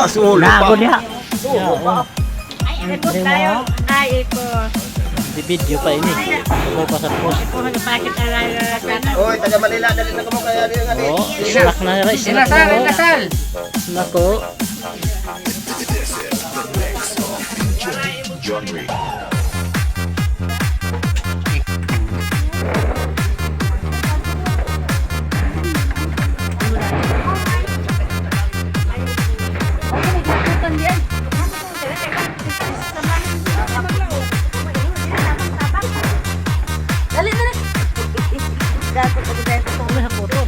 Nago niya. Ay, ipos tayo. Ay, ipos. Di video pa ini. May pasapos. Ipos, magpakit na lang. Oy, taga Manila, dali na kamo kaya rin nga Oh, snack na rin. Snack na rin. Snack ko. Genre. Dali, dali. Dapat ako dahil ito may hapoto.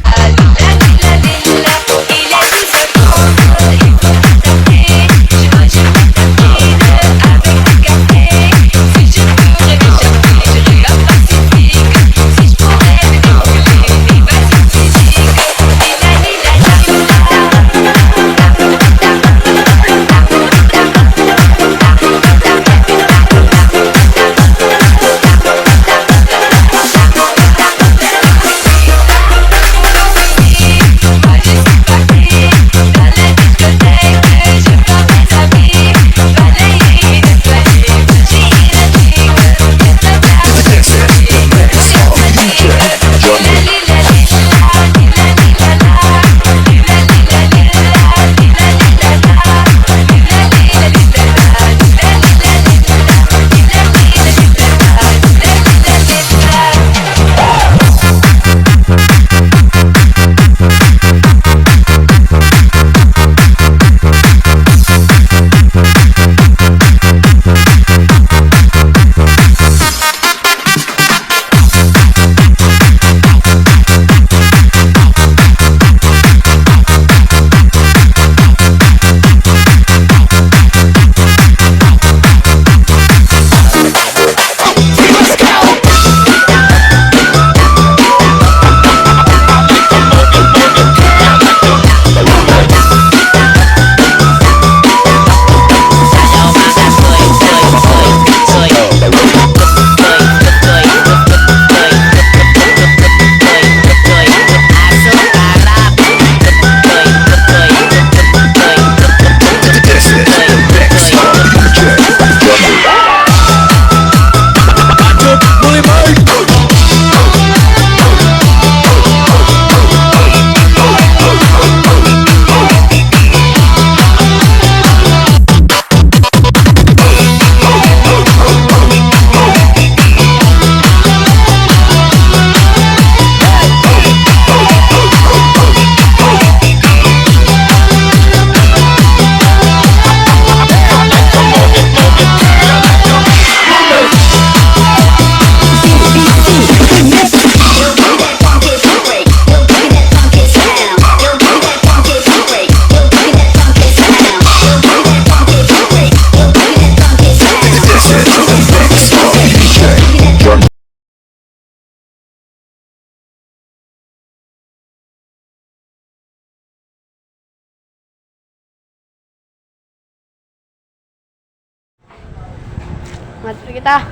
Matri kita.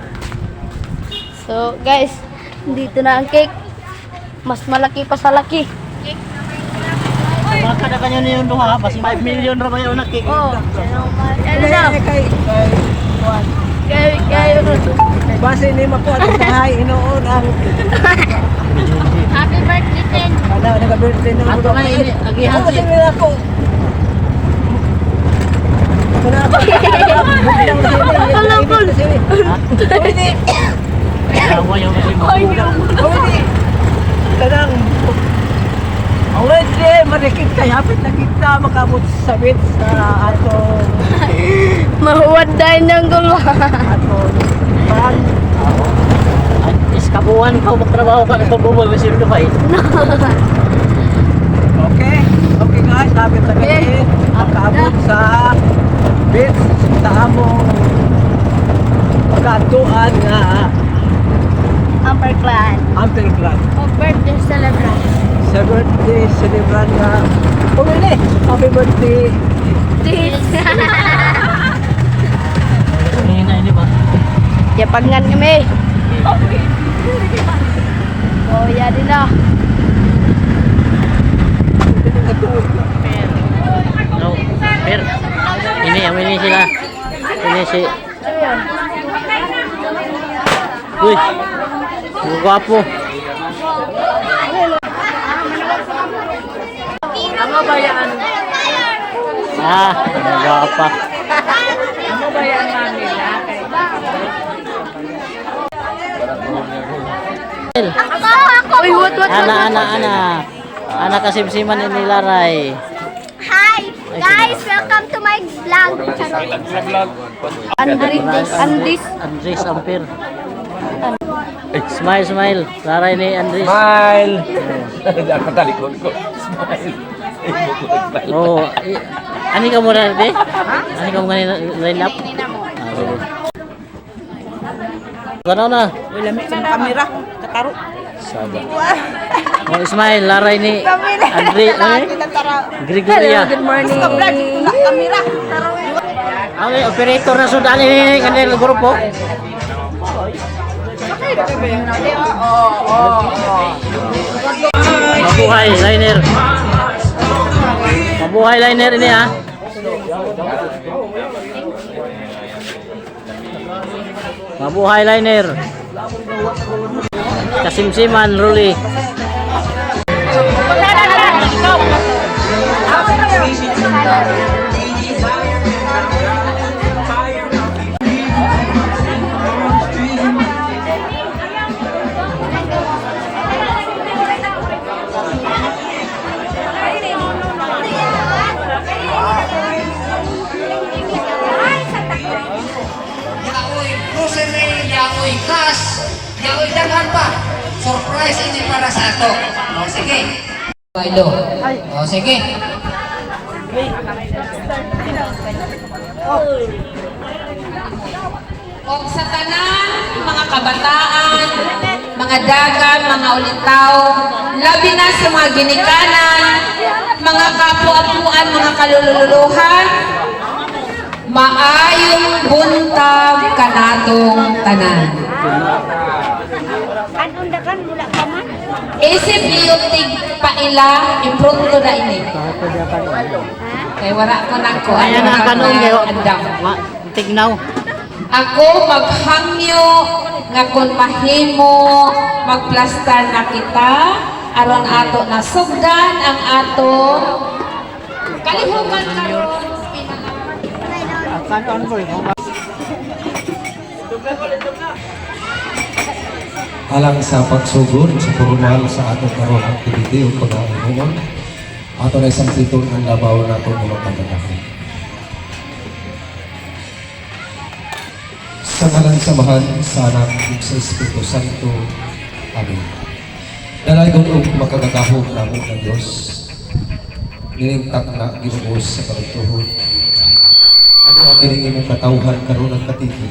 So guys, dito na ang cake. Mas malaki pa sa laki. Maka na kanyo niyo duha, basi 5 million ra bayo na cake. Oh. Ano na? Kay Base ni makuha sa hay inoon ang Happy birthday Ten. ano nag-birthday ng Ato na ini agihan si. ako. Kuna ako. Hello, Paul. Hindi. Awa yung kasi mo. Hindi. Kanang already marikit kay hapit na kita makabot sa bit sa ato Mahuwad dahil ng gulo. ato pan Iskabuan ka magtrabaho ka sa bubol sa sildo pa. okay okay guys hapit sa bit makabot sa bit sa among pagkatuan nga Upper clan. Ampel Clan O birthday celebrant. sa birthday celebrant na pumili happy birthday Ini ba? Yapangan kami. Oh, ya din na. No. Per. Ini sila. Ini si... Uy! Gwapo. Ano ba yan? Gwapa. Ano ba yan, mami? Uy, what? Ana kasimsiman ni Laray. Hi! Guys, welcome to my vlog. Andres Ampir. Smile. Laray ni Andres. Smile! Ako talikod ko. Smile. Oh, ani ka muna deh? Ani ka muna line up? Gano'n na? Wala may sa kamera. Kataro. Sabi. Oh, Ismail, Laray ni Andre, Gregoria. Good morning. Kamera. Ang operator na sudan ini kanil grupo. Mabuhay liner. Mabuhay liner ini ha. Mabuhay liner. Kasimsiman Ruli. Grocery, yaoy cash, yaoy daghan pa. Surprise ini para sa ato. O sige. Ilo. O sige. O sa tanan, mga kabataan, mga dagan, mga ulitaw, labi na sa mga ginikanan, mga kapu-apuan, mga kalululuhan, maayong buntag kanatong tanan. Isip niyo tig paila, impronto na ini. Kay wala ko nang ko. Ayan ang kanong kayo. Andam. Tignaw. Ako maghangyo nga kung mahimo magplastar na kita aron ato nasugdan ang ato kalihukan karon alang sa pagsugod sa formal sa atong karong activity o pag-aamuan ato na isang titong ang labaw na itong mga pagkakakit. Sa ngalan samahan sa anak ug sa Espiritu Santo. Amen. Dalagon og makagagahog namo ng Dios. Nilingtak na ginuos sa kalituhod. Ano ang kining imong katawhan karon ang katigil?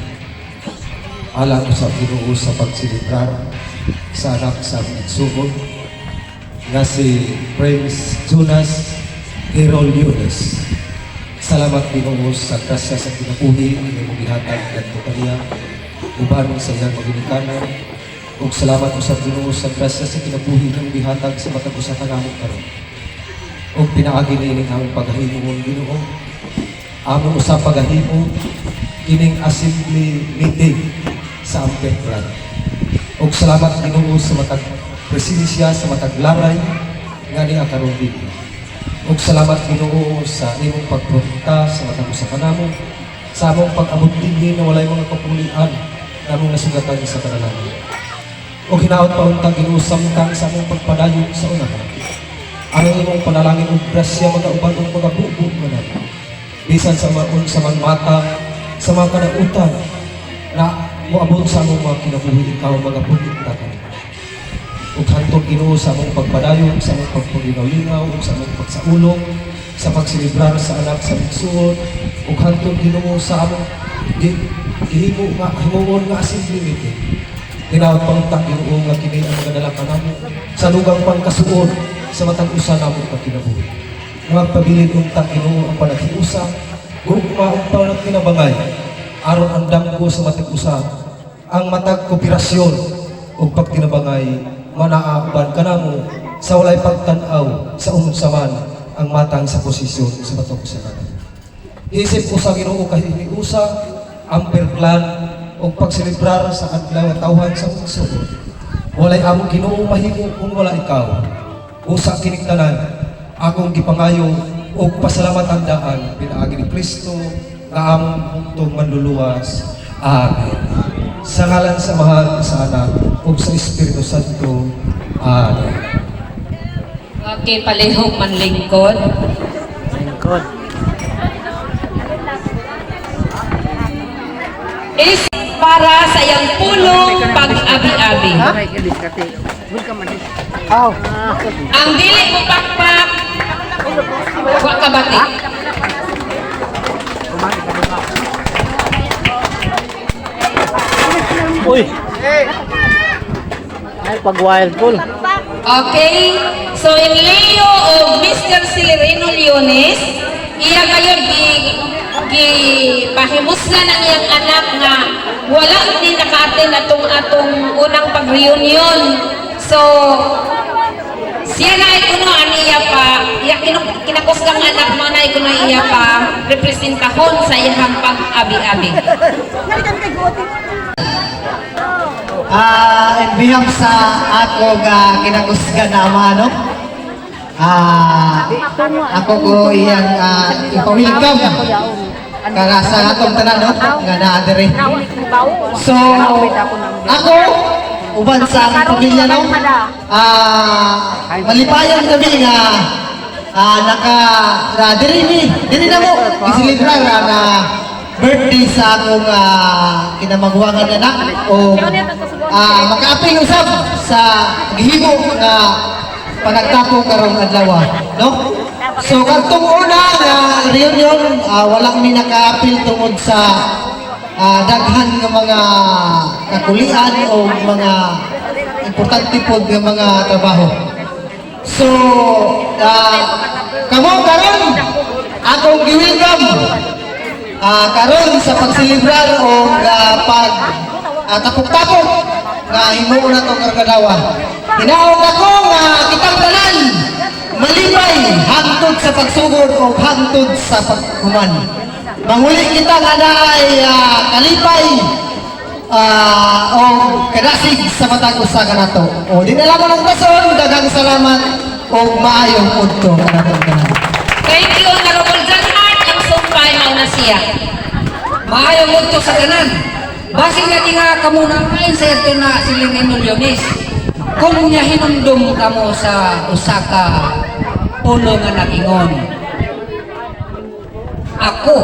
Alang sa Ginoo sa pagsilibrar sa anak sa nagsugod nga si Prince Jonas Herol Yunes. Salamat Ginoo sa grasya sa kinabuhi ng imong gihatag kadto kaniya uban sa iyang maginikanan ug salamat usab Ginoo sa grasya sa kinabuhi ng gihatag sa matag usa ka namo karon ug pinaagi nining among paghahimo Ginoo among usa paghahimo kining assembly meeting sa Ampere Plan. Ug salamat Ginoo sa matag presensya sa matag laray nga niya karon dito. Ug salamat Ginoo sa imong pagpunta sa matag usa ka namo sa among pag-abot dinhi na walay mga kapulian namong nasugatan sa panalangin. Ug hinaot pa unta Ginoo samtang sa among pagpadayon sa unahan. Ang imong panalangin ug grasya magauban ug magabubo man. Bisan sa man mata sa mga kanautan na moabot sa among mga kinabuhi ikaw mga pulit na ka. Ug hantod Ginoo sa among pagpadayon, sa among pagpulinaw-linaw, ug sa among pagsaulong, sa pagsilibrar sa anak sa bigsuon, ug hantod Ginoo sa among gihimo nga himuon nga assembly meeting. Tinawag pangtak Ginoo nga kini ang mga dalaka namo sa lugang pangkasuod sa matag usa namong pagkinabuhi. Magpabilin unta Ginoo ang panaghiusa, gugma ang panagkinabangay aron andam ko sa matag usa ang matag kooperasyon ug pagkinabangay manaaban kanamo sa walay pagtan-aw sa unsa man ang matang sa posisyon sa matag usa kanamo. Isip ko sa Ginoo kay usa ang perplan o pagselebrar sa adlaw nga tawhan sa mundo. Walay among Ginoo mahimo kung wala ikaw. Usa kining tanan akong gipangayo o pasalamatan daan pinaagi ni Kristo nga among hungtong manluluwas. Amen. Sa ngalan sa Mahal sa Anak ug sa Espiritu Santo. Amen. Okay, palihog manlingkod. Lingkod. Is para sa iyang pulong pag-abi-abi. Ang dili mo pakpak, wa ka batik. Uy! Ay, pag wild pool. Okay, so in Leo of Mr. Celerino Leones, iya kayo pahimuslan ang iyang anak nga wala din naka-attend atong unang pag-reunion. So, siya na ikuno aniya pa, kinakusgang anak mo na ikuno iya pa, representahon sa iyang pag-abi-abi. In behalf sa ako kinakusgan na ano, ako ko iyang ipawilkam kaya sa atong tanan no, nga naadere. So, ako uban sa akong pamilya no, malipayan kami nga diri na mo isilibrar na birthday sa akong kinamagwangan anak o makaaping usab sa gihimo nga panagtapo karong adlaw no. So kartong una nga reunion walang mi nakaapil tungod sa daghan nga mga kakulian o mga importante pod nga mga trabaho. So kamo karon akong gi-welcome karon sa pagsilibrar o pag tapok-tapok nga himuon na itong kargadawa. Hinaog ako nga kitang tanan malipay hangtod sa pagsugod o hangtod sa paghuman. Manguli kita nga naay kalipay o kadasig sa matag usa kanato. O di na lamang ang tason, daghang salamat o maayong punto kanato tanan. Thank you, Honorable John Hart. Ang sumpay mauna siya. Maayong punto sa tanan. Basing nga di nga kamuna ngayon sa ito na si Celerino Leones. Kung niya hinumdum kamo sa usaka puno nga nagingon. Ako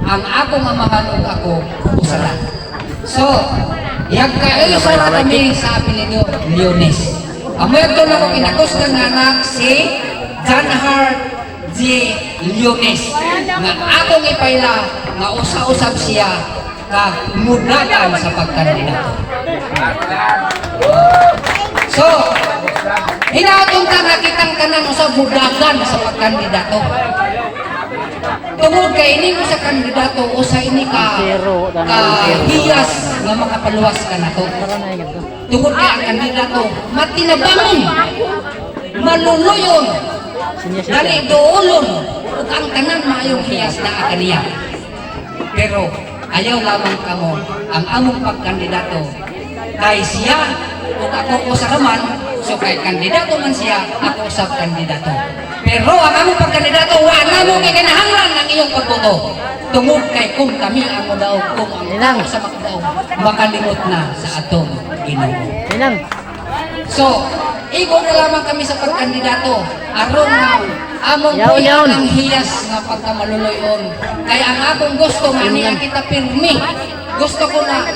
ang akong amahan ug ako usara. So, kayo sa kami sa apelyido Leones. Amo ito na ko kinakusgan nga anak si John Hart J. Leones nga akong ipayla nga usa-usab siya ka mudagan sa pagkandidato. So, hinatunta nga kitang kanang usab mudagan sa pagkandidato. Tungod kay ini mo sa kandidato o sa ini ka hiyas nga makapaluwas ka na to. Tungod kay ang kandidato matinabangon, maluluyon, dali doolon ug ang tanan maayong hiyas na kaniya. Pero ayaw lamang kamo ang among pagkandidato kay siya ug ako sa kaman. So kay kandidato man siya, ako usab kandidato. Pero ang among pagkandidato wala mo kay kinahanglan ng iyong pagboto. Tungod kay kung kami ang daw kung ang sa makadaog makalimot na sa atong Ginoo. So, igo na lamang kami sa pagkandidato aron nga among kuyan ang hiyas nga pagkamaluloyon. Kaya ang akong gusto nga niya kita pirmi. Gusto ko na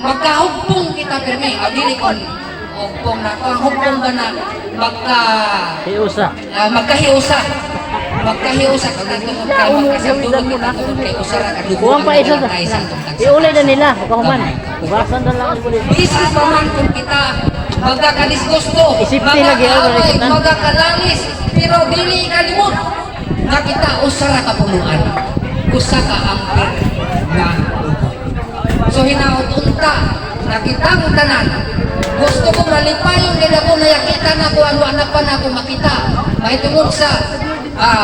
magkahugpong kita pirmi. O dili ko hugpong na. Ang hugpong ba na magkahiusa. Magkahiusa kung tungod kay magkasabdulog kita tungod kay usara kaduguan Kuwang pa isa sa. Iulay na nila. Huwag Ugasan na lang. Bisan pa man kung kita magkakadisgusto, Isipti lagi mag-aaway, magkakalalis, pero dili kalimot na kita usara kapuluan. Usa ka ampir na dugo. So hinaut-unta na kitang tanan. Gusto ko malipayon kaya ko nakita na ko ano anak pa na ako makita. May tungod sa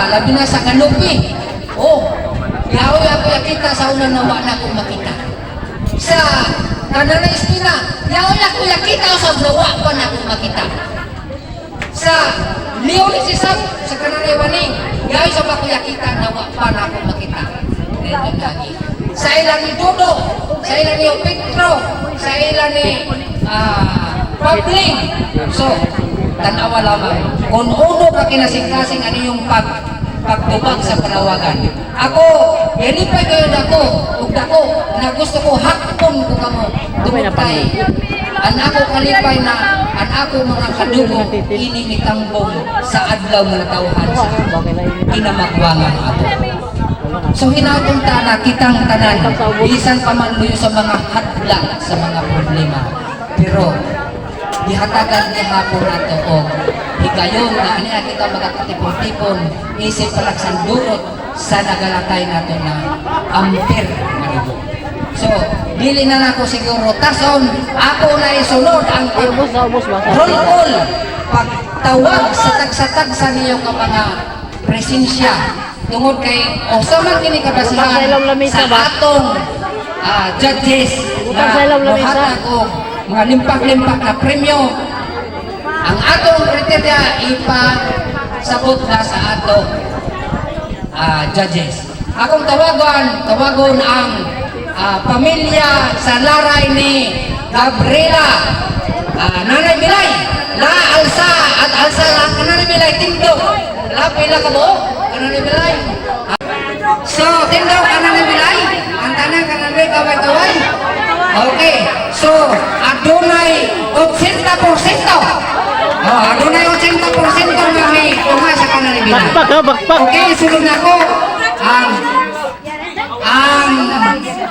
labi na sa kanupi. Oh, yaoy ako yakita sa una na wala akong makita. Sa kanan na espina, yaoy ako yakita sa nawa pa na akong makita. Sa Leon Isisab, sa kanan na iwaning, yaoy sa ako yakita nawa pa na akong makita. Dito lagi. Sa ilan ni Dodo, sa ilan ni Petro, sa ilan ni Pabling. So, tanawa lamang. Kung uno ka kinasing-kasing ano yung pagtubag sa panawagan. Ako, yanipay kayo dako, ug dako, na gusto ko hakpon ko kamo. Dumutay. An ako kalipay na, an ako mga kadugong inimitambong sa adlaw nga tawhan sa kinamagwangan ako. So hinatunta na kitang tanan, bisan pa man luyo sa mga hadla, sa mga problema. Pero, ihatagan ni hapon nato o higayon na ani kita magkatipon-tipon isip palaksan durot sa nagalakay nato na ampir manibo. So, dili na nako siguro tason, ako na isunod ang roll call pagtawag sa tag-satag sa niyo ka mga presensya tungod kay o sa man kini kabasihan sa atong judges na muhata ko mga limpak-limpak na premyo ang atong kriteria ipasabot na sa atong judges. Akong tawagon ang pamilya sa laray ni Gabriela, Nanay Milay, La Alsa at Alsa lang Nanay Milay Tindog. La pila ka mo? Nanay Milay. So, Tindog Nanay Milay, ang tanan Nanay kaway-kaway. Okay, so adunay 80%. Adunay 80% nga may tunga sa kanang bilang. Bakpak. Okay, sulod na ko ang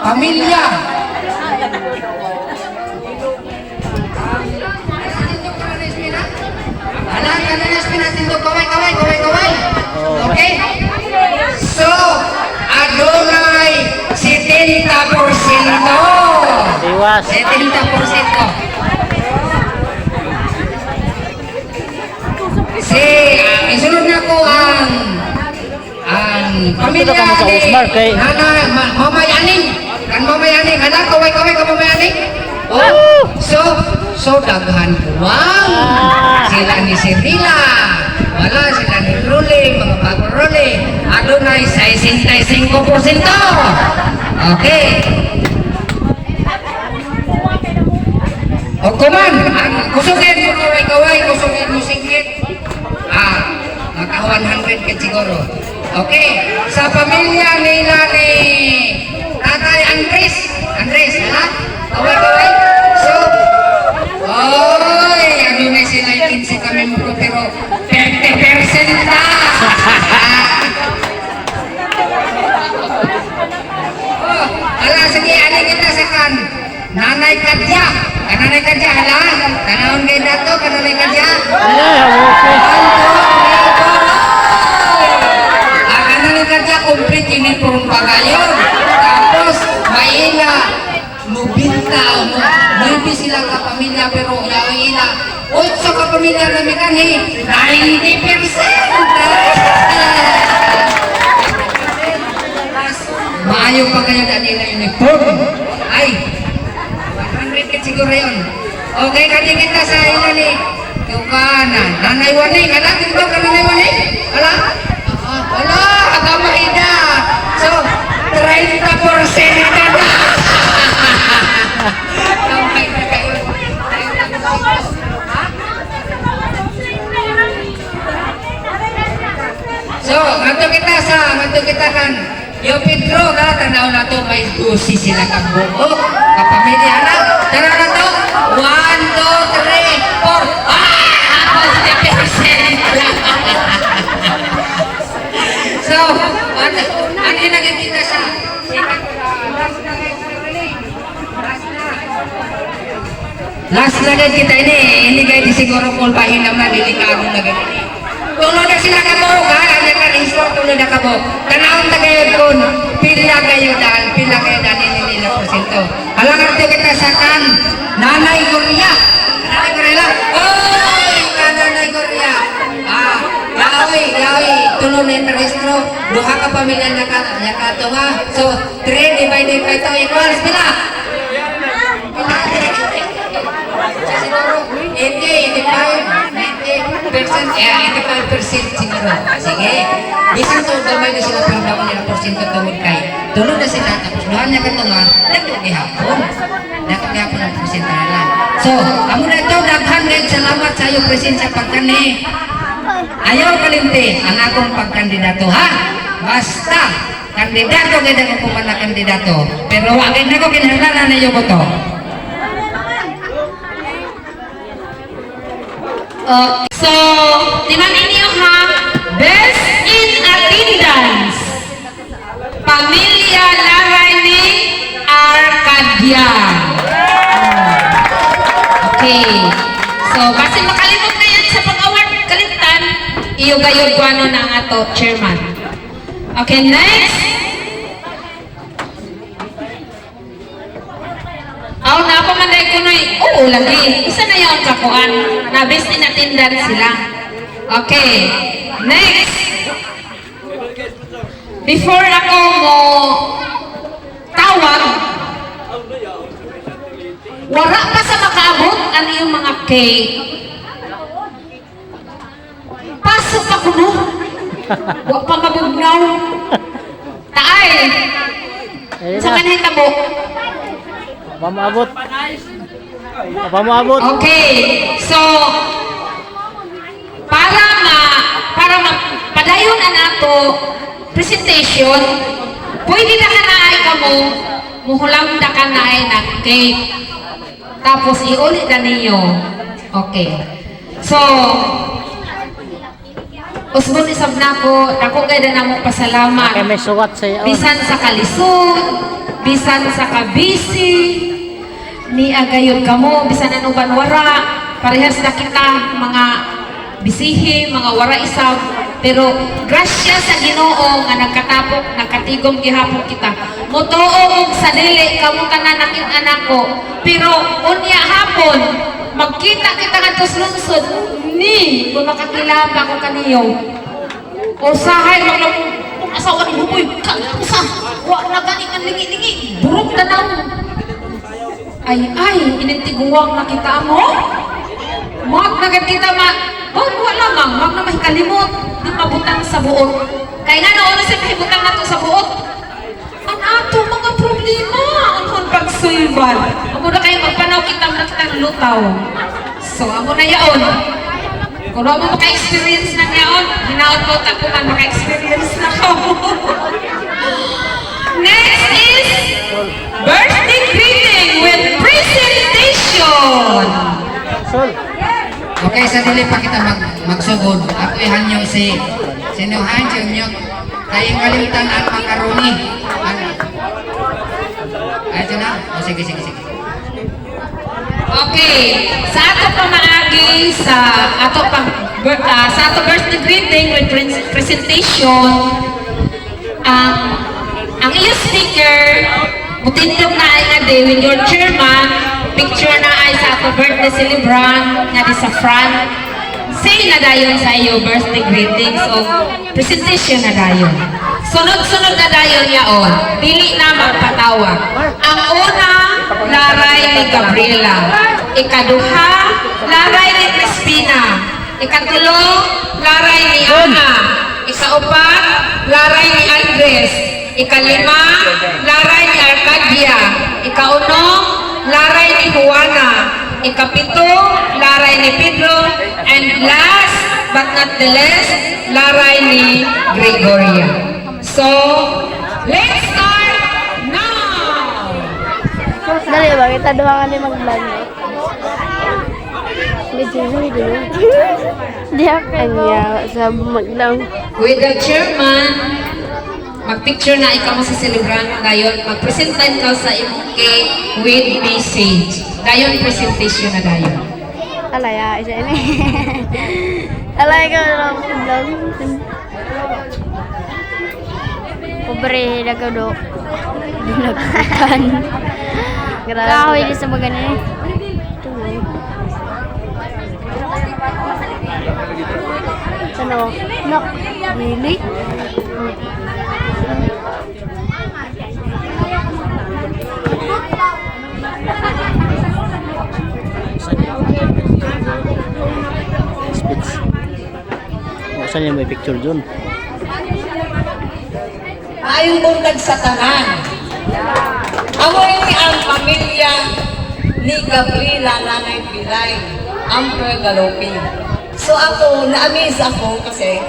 pamilya. Anak ka na pinatindog kaway. Okay? So, adunay 70%. Iwas. 70%. Isunod na ko ang pamilya ni Mama Yaning. Kan Mama Yaning, anak kaway ka Mama Yaning. Oh, so daghan buwang. Sila ni Sirila. Wala sila ni Ruling, mga bagong Ruling. Adunay 65%. Okay. O kuman, kusugin mo kaway, kusugin mo singgit. Maka 100 ka siguro. Okay, sa pamilya nila ni Tatay Andres, ha? Kaway. So, ano na sila 15 kami mo pero 50% na. Sige, ano kita sa kan? Nanay Kadya, hala? Tanawon kayo dato, Nanay Kadya? Nanay Kadya, complete ini purong pagayon. Tapos, maila, nubinta, nubi sila ka pamilya, pero yaw-ila, 8 ka pamilya namin kanhi, 90%! Maayo pa kayo na nila uniform. Ay, 100 ka siguro yun. Okay, kanya kita sa ila ni Tukanan. Nanay Waning, natin ba ka Nanay Waning? Wala? Wala, kakamahida. So, 30% ka na. Kamahida kayo. So, nganto kita kan Yo Pedro, tanaw na to, may 12 sila kang buko. Kapamilya na. Tanaw na to. 1, 2, 3, 4. So, ano yung nagkikita sa last na kita ini. Hindi kayo di siguro pulpahin naman. Delikado na ganyan. Tulog na sila kabog, ha? Ano ka rin sila tulog na kabog. Tanawang na kayo doon, pila kayo dahil nilila porsyento. Halangan ito kita sa kan, Nanay Goria. Nanay Goria lang. Oy! Nanay Goria. Yaoy, tulog tulo na interestro, duha ka pamilya nakato ha. So 3 divided by 2 equals pila? Siguro 80, 85, 85% siguro. Sige. Bisan to gamay na sila pero daw nila porsyento tungod kay. Tulo na sila tapos duha niya ka nga nagkagihapon. Nagkagihapon ang porsyento na lang. So, amo na ito, daghan ngayon salamat sa iyo presensya pagkani. Ayaw kalimti ang akong pagkandidato ha. Basta kandidato gid ako kung na kandidato. Pero wa gid nako kinahanglan na iyo boto. So, timanin niyo ha, best in attendance, Pamilya Laray ni Arcadia. Okay. So, kasi makalimot na yan sa pag-award kalimtan, iyog-ayog ko ano na nga to, chairman. Okay, next. Aw, napamanday ko na oo, lagi. Isa na yung kakuan. Na best in attendance sila. Okay. Next. Before ako mo tawag, wala pa sa makaabot ano yung mga cake. Pasok ako no. Wa pa mabugnaw. Taay. Sa kanhin tabo. Pamaabot. Pamaabot. Okay. So para padayon na nato presentation, pwede na ka na ay kamo muhulam na ka na ay na cake. Tapos iulit na ninyo. Okay. So usbon isab nako, ako gayda na mo pasalamat. Kay may suwat sa iyo. Bisan sa kalisod, bisan sa kabisi, ni agayon kamo, bisan anuban wara, parehas na kita mga bisihi, mga wara isab, pero grasya sa Ginoo nga nagkatapok, nagkatigom gihapon kita. Mutuo og sa dili kamo tanan naking anak ko, pero unya hapon magkita kita ngadto sa lungsod ni kung makakilala ko kaniyo. Usahay maglamong kung asawa ni Buboy, usa, wa na ganing ang lingi-lingi, burog na daw. Ay, inintiguwang na kita mo. Mag nagkita wala mang, mag na mahikalimot, di mabutang sa buot. Kaya nga noon sa mahibutang na to sa buot. Ang ato mga problema, ang pagsulban. Amo na kayo magpanaw kitang lutaw. So, amo na yaon. Kung mo maka-experience na yaon, hinaot mo tapunan maka-experience na ko. Next is birthday greeting with presentation. Okay, sa dili pa kita magsugod. Ako ihanyo si sino hanyo nyo. Kayong kalimutan at makaroni. Ito na. O sige. Okay, sa ato pamaagi sa ato birthday greeting with presentation, ang iyo speaker mutindog na ay nga day with your chairman, picture na ay sa ato birthday celebrant nga di sa front. Say na dayon sa iyo birthday greetings o presentation na dayon. Sunod-sunod na dayon yaon, dili na magpatawag. Ang una, laray ni Gabriela. Ikaduha, laray ni Crispina. Ikatulo, laray ni Ana. Ikaupat, laray ni Andres. Ikalima, laray ni Arcadia. Ikauno, laray ni Juana. Ikapito, laray ni Pedro. And last but not the least, laray ni Gregoria. So, let's start now! Dali ba? Kita doang ni mag-vlog. Medyo Dia kanya sa mag-vlog. With the chairman, mag-picture na ikaw sa celebrant dayon, mag-present time ka sa imong cake with message. Dayon presentation na dayon. Alaya, isa ini. Alaya ka lang vlog. Pobre na ka do. Dinagkutan. Grabe. Kahoy di sa mga ganyan. Ano? No. Really? Speech. Saan yung may picture dun? Ayong buntag sa tanan. Amoy ni ang pamilya ni Gabriela Nanay Pilay, Amper Galopi. So ako, na-amaze ako kasi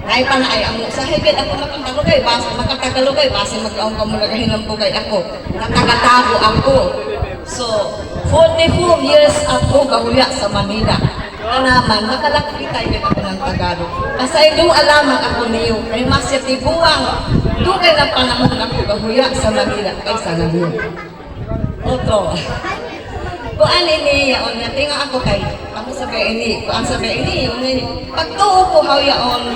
naipanaay ang sa heaven ako makatagalugay, basta makatagalugay, basta mag-aong kamulagahin ng bugay ako. Nakagatago ako. So, 44 years ako gahuya sa Manila. Naman, nakalakita yun ako ng Tagalog. Kasi doon alaman ako niyo, kay Masya Tibuang, doon kay na panahon ako gahuya sa Manila, kaysa na yun. Oto. Kung ano ini, yaon, natinga ako kay, ako sabi ini, kung ang sabi ini, pagtuo ko how yaon,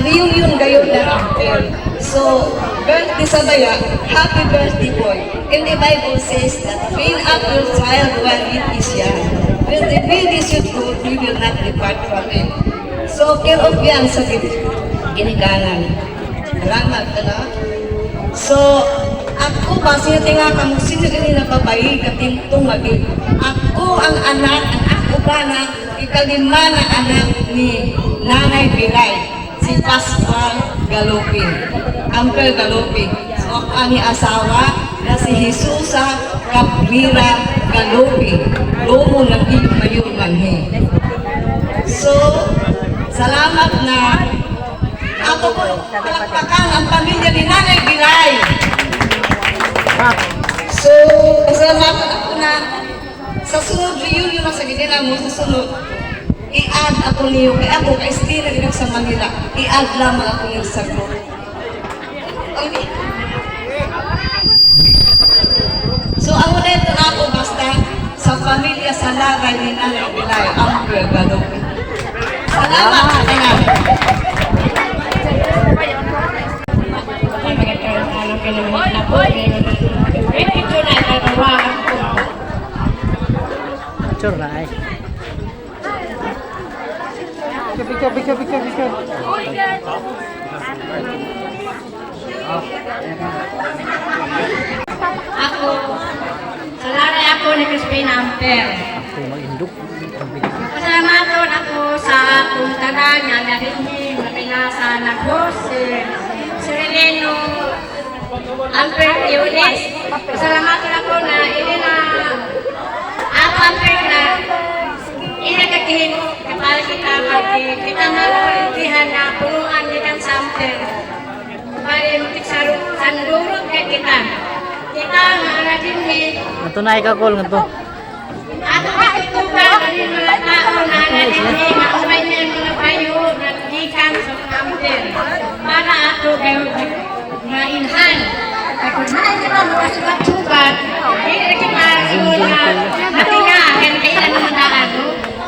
reunion gayon na after. So, birthday sa baya, happy birthday boy. And the Bible says that train up your child while it is young. When the baby should go, we will not depart from it. So, care of yan sa ginikanan. Salamat ka na. So, ako ba, sinatinga ka mo, sino rin nababayi, katintong magi. Ako ang anak, ang ako ba na ikalima na anak ni Nanay Pilay, si Pascual Galopi, Amper Galopi. So ako ang asawa na si Jesusa Cabrera Galopi, Lomo Naging Mayor Manhe. So, salamat na ako po, palakpakan ang pamilya ni Nanay Pilay. So, salamat ako na sa sunod reunion na sa gitna mo, sa sunod, i-add ako niyo, kaya ako, kaya stila din sa Manila, i-add lamang ako niyo sa group. Okay. So, ang ulit na ako basta sa pamilya sa lagay ni Nanay Pilay, Amper Galopi. Salamat sa kanya. Picture na ay. Picture. Ako, salari ako ni Crispin Amper. Ako mag-indok. Pasalamaton ako sa akong tanan nga nahiling na pinasa na si Releno Amper Yunis. Pasalamaton ako na ini na ako Amper na inagagihimo kapal kita kita malulihan na punuan kitang Amper. Bali mo sandurog kay kita. Kita nga naging Ito na ikakol nga to. ako nakitugan na rin mga tao na naging nga umay na yung mga bayo na gikan sa Amper. Para ako kayo nga inhan. Kaya kung saan kita makasugat-sugat, hindi na kita siguro na matinga, kaya kailan naman na ano.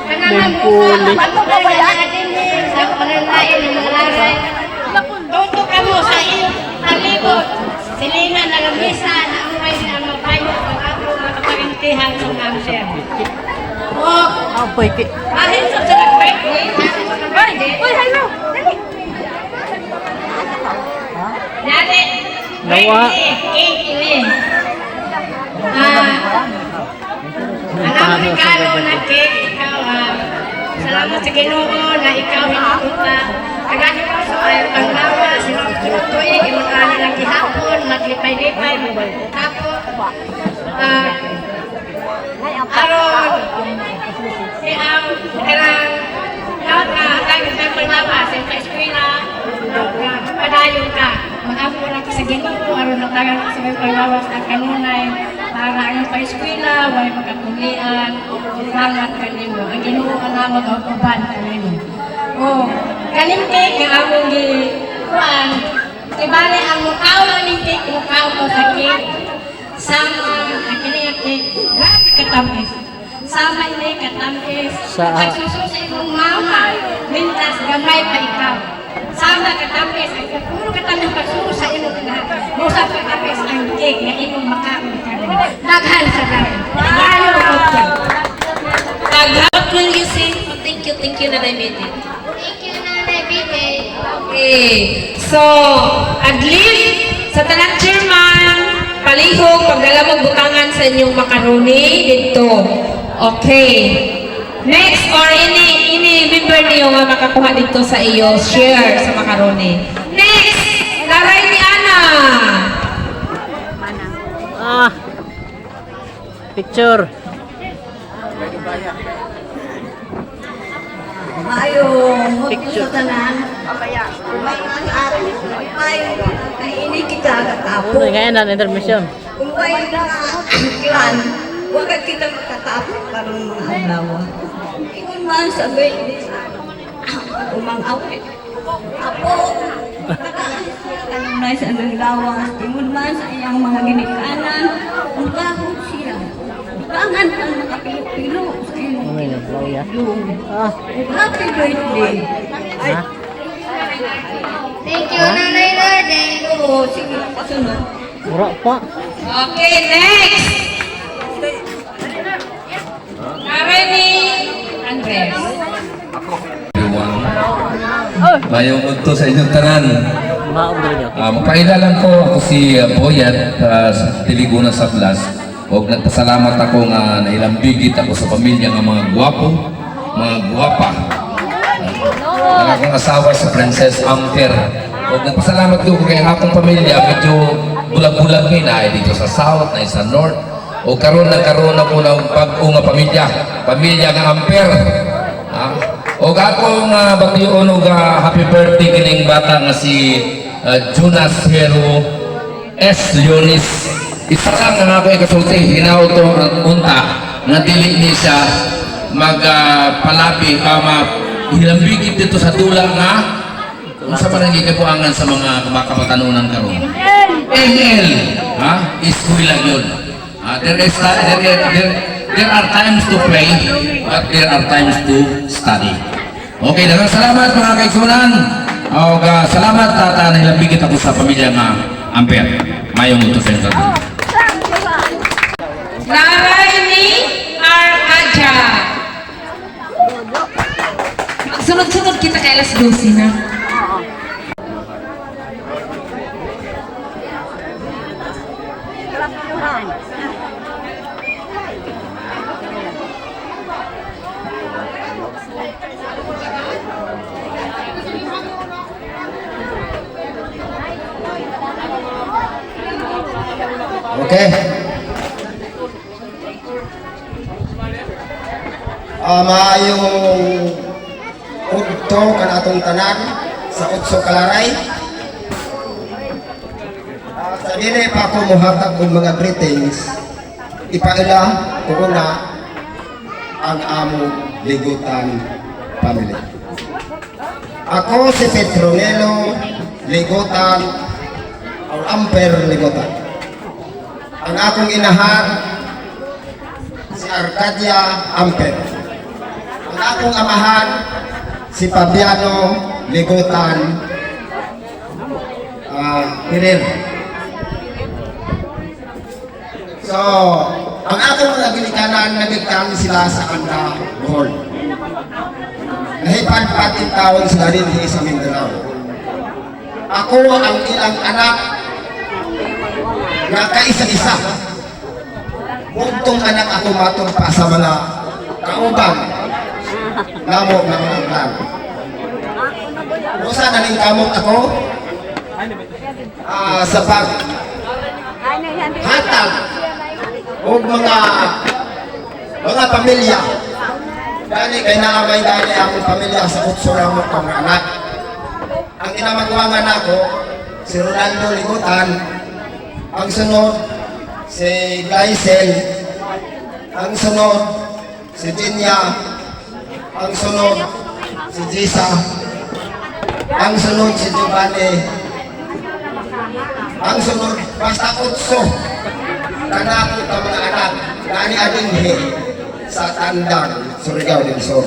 Kaya naman mo sa pagkakaya na natin sa pananain ng mga laray. Tuto ka mo sa iyong palibot. Silina na lamisa na umay na mga bayo pag ako makapagintihan sa Amper. O, Apoy ki. kahit sa birthday, uy, hello! Dali! Nawa. Cake ini. Alam Ricardo na cake, ikaw salamat sa Ginoo na ikaw hinupunta. Kagani ko sa ayaw panglawa, sinutuloy, imunani ng gihapon, maglipay-lipay, tapos, aron, karang, lahat ka, tayo ng panglawa, sa eskwela, padayon ka. Mag-apo na ka sa Ginoo, aron na tayo sa may panglawas ng kanunay, para ang pa-eskwela, way magkatulian, ilangat ka nimo. Ang Ginoo ka na mag-apuban ka nimo. O, kalimtik nga among gikuan, ibali ang mukhaw ng limtik, mukhaw ko sa cake. Sama, ang kiniyak-cake, grabe katamis. Sama ini katamis. Pagsuso sa imong mama, mintas gamay pa ikaw. Sama katamis, puro katamis pagsuso sa imong na. Musa katamis ang cake na imong makaon ka. Daghan sa dahil. Daghan mo ko. Taghapon gising, thank Thank you, Nanay Bete. Thank you, Nanay Bite. Okay. So, at least, sa tanang chairman, palihog, pagdala mo butangan sa inyong macaroni dito. Okay. Next, or ini member niyo nga makakuha dito sa iyo, share sa macaroni. Next, laray ni Ana. Picture. Mayong sa tanan. Mayong kaini kita katapo. Ano ngayon na intermission? Kung may clan, huwag kita makatapo karong mga adlaw. Ingon man sabi, umang awit. Apo, kanunay sa anong lawas. Ingon man sa iyang mga ginikanan, kung kahit siya. Kangan ang nakapilo-pilo sa iyong Ano yun? Lauya? happy birthday. Ay, Thank you, Nanay Lorde. oo, sige, kasunod. Mura pa. Okay, next. Laray ni Andres. Mayong unto sa inyong tanan. Maong din niyo. Mapailalan ko ako si Boyat sa Tiliguna sa Blas. O nagpasalamat ako nga nailambigit ako sa pamilya ng mga guwapo, mga guwapa. Ang akong asawa sa Princess Amper. O nagpasalamat ko kay akong pamilya, medyo bulag-bulag na dito sa South, na sa North. O karon ako ng pag-unga pamilya ng Amper. O akong batiyon og happy birthday kining bata nga si Jonas Hero S. Leonis. Isa lang nga ako ikasulti, hinaw to ang unta nga dili ni siya magpalabi hilambigit dito sa dula nga kung sa man nagikabuangan sa mga kabatanunan karon. ML, iskuila yun. There are times to play, but there are times to study. Okay, daghang salamat mga kaigsunan. O salamat tata nilambigit ako sa pamilya nga Amper. Mayong ito sa inyo. Laray ni Arcadia. Sunod-sunod kita kay alas 12 na. Okay. Maayong udto kanatong tanan sa Utso Kalaray. Sa dili pa ako muhatag og mga greetings. Ipaila ko una ang among Ligutan family. Ako si Petronelo Ligutan o Amper Ligutan. Ang akong inahan si Arcadia Amper. Ang akong amahan si Fabiano Ligutan Pirer. So, ang akong mga ginikanan nagigkang sila sa Anda Bohol. Nahipad-pating taon sila rin sa Mindanao. Ako ang ilang anak na kaisa-isa. Bugtong anak ako matong pa sa mga kauban namo na mga plan. Rosa na rin kamot ako sa paghatag o mga pamilya. Dali kay naamay dali akong pamilya sa Utso Ramo kang anak. Ang inamagwangan ako, si Rolando Ligutan. Ang sunod, si Glycel. Ang sunod, si Jinya. Ang sunod, si Jisa. Ang sunod, si Giovanni. Ang sunod, basta Utso. Kanakot ang mga anak na ani-adinhi sa Tandang, Surigao del Sur.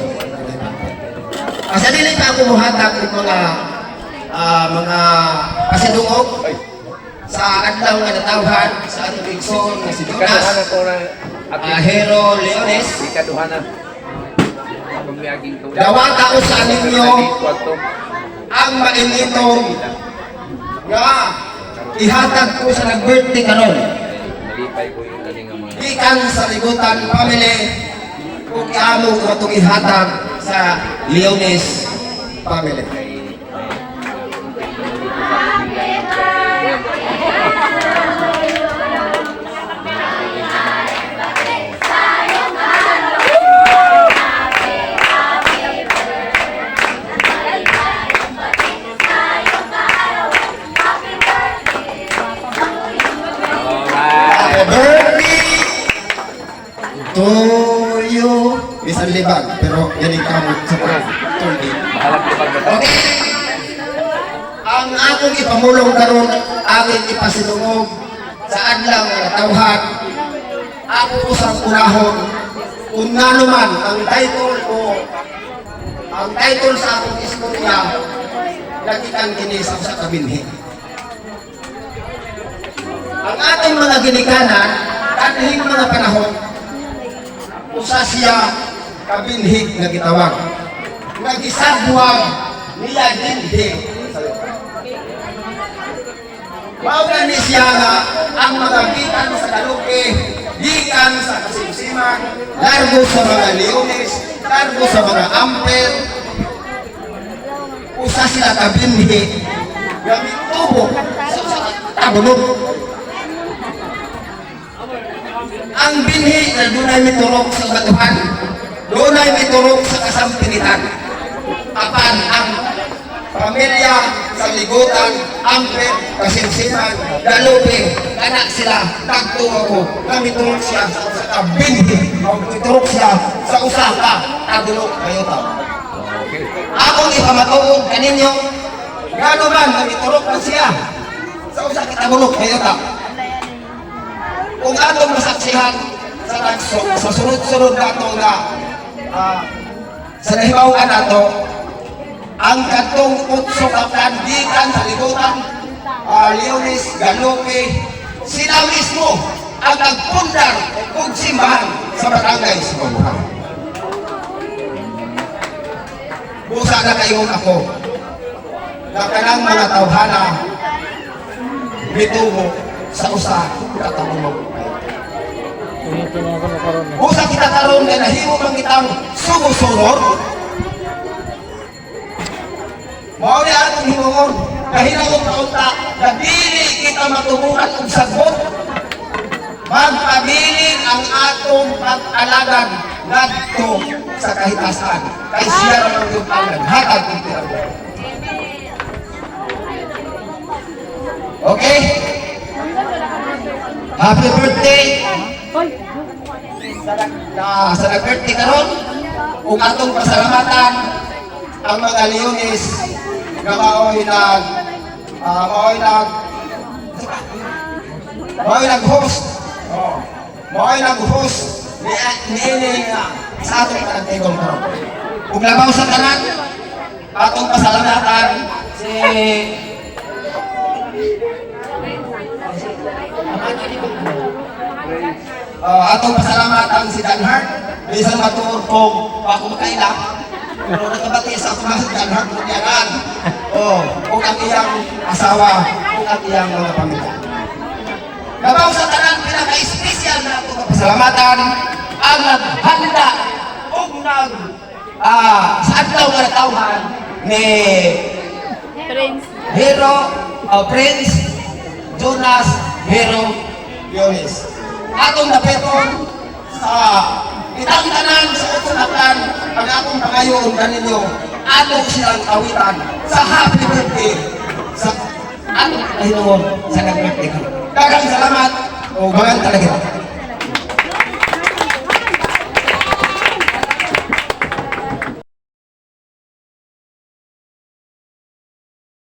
Sa dili pa ako muhatag ng mga pasidungog sa adlaw nga natawhan sa atong igsoon nga si Jonas Hero Leones dawata ko sa ninyo ang mainitong nga ihatag ko sa nag-birthday karon. Ikan sa Ligutan family kung iamo ko itong ihatag sa Leones family. Toyo, isang libag, pero yan yung kamot sa pag-turning. Okay. Ang akong ipamulong karon, aking ipasinungog sa adlang nga tawhad, ako usang unahon, kung nga naman ang title sa akong istorya, lagitan kinisaw sa kabinhi. Ang ating mga ginikanan, kanhing mga panahon, usa siya kabinhig na gitawag. Nagisagwag niya dinhig sa lupa. Maulan ni siya nga ang mga gikan sa Galupe, gikan sa Kasimsiman, largo sa mga Leones, largo sa mga Amper. Usa sila kabinhig gamit tubo sa tabunod. Ang binhi na dunay miturok sa batuhan, dunay miturok sa kasampinitan. Apan ang pamilya sa Ligutan, Amper, Kasimsiman, Galupe, anak sila, tagtungo ko, na miturok siya sa kabinhi, o miturok siya sa usaka, tagulok kayo tao. Akong ipamatuod kaninyo, gano man na miturok na siya sa usaka, tagulok kayo tao. Kung atong masaksihan sa sunod-sunod nato na sa nahibawan nato, ang katong utso katandikan sa Ligutan, Leones, Galupe, sila mismo ang nagpundar o simbahan sa barangay sa Babuhan. Busa na kayo ako na kanang mga tawhana bituho sa usa katulog. Busa kita karon nga nahimo man kitang sumusunod. Mao ni atong himuon, kahinaot na unta, na dili kita matubuhan og sagot. Magpabilin ang atong pag-alagad ngadto sa kahitasan. Kay siya ra yung paghatag ng tirago. Okay? Happy birthday! Sa nag-birthday karon, kung atong pasalamatan ang mga Leones na maoy nag-host ni sa atong panagtigong karon. Kung labaw sa tanan, atong pasalamatan si atong pasalamatan si Danhart. Bisan matuor kong ako makaila, pero nagkabati sa ako si Danhart kung yanan. Kung ang iyang asawa, kung ang iyang mga pamilya. Labaw sa tanan, pinaka-espesyal na atong pasalamatan ang naghanda o sa adlaw nga natawhan ni Prince Jonas Hero Leones. Atong napeton sa itang tanan sa utunatan ang akong pangayon kaninyo, atong silang kawitan sa happy birthday sa atong kahinuon sa nag-birthday. Daghang salamat o gangan talaga.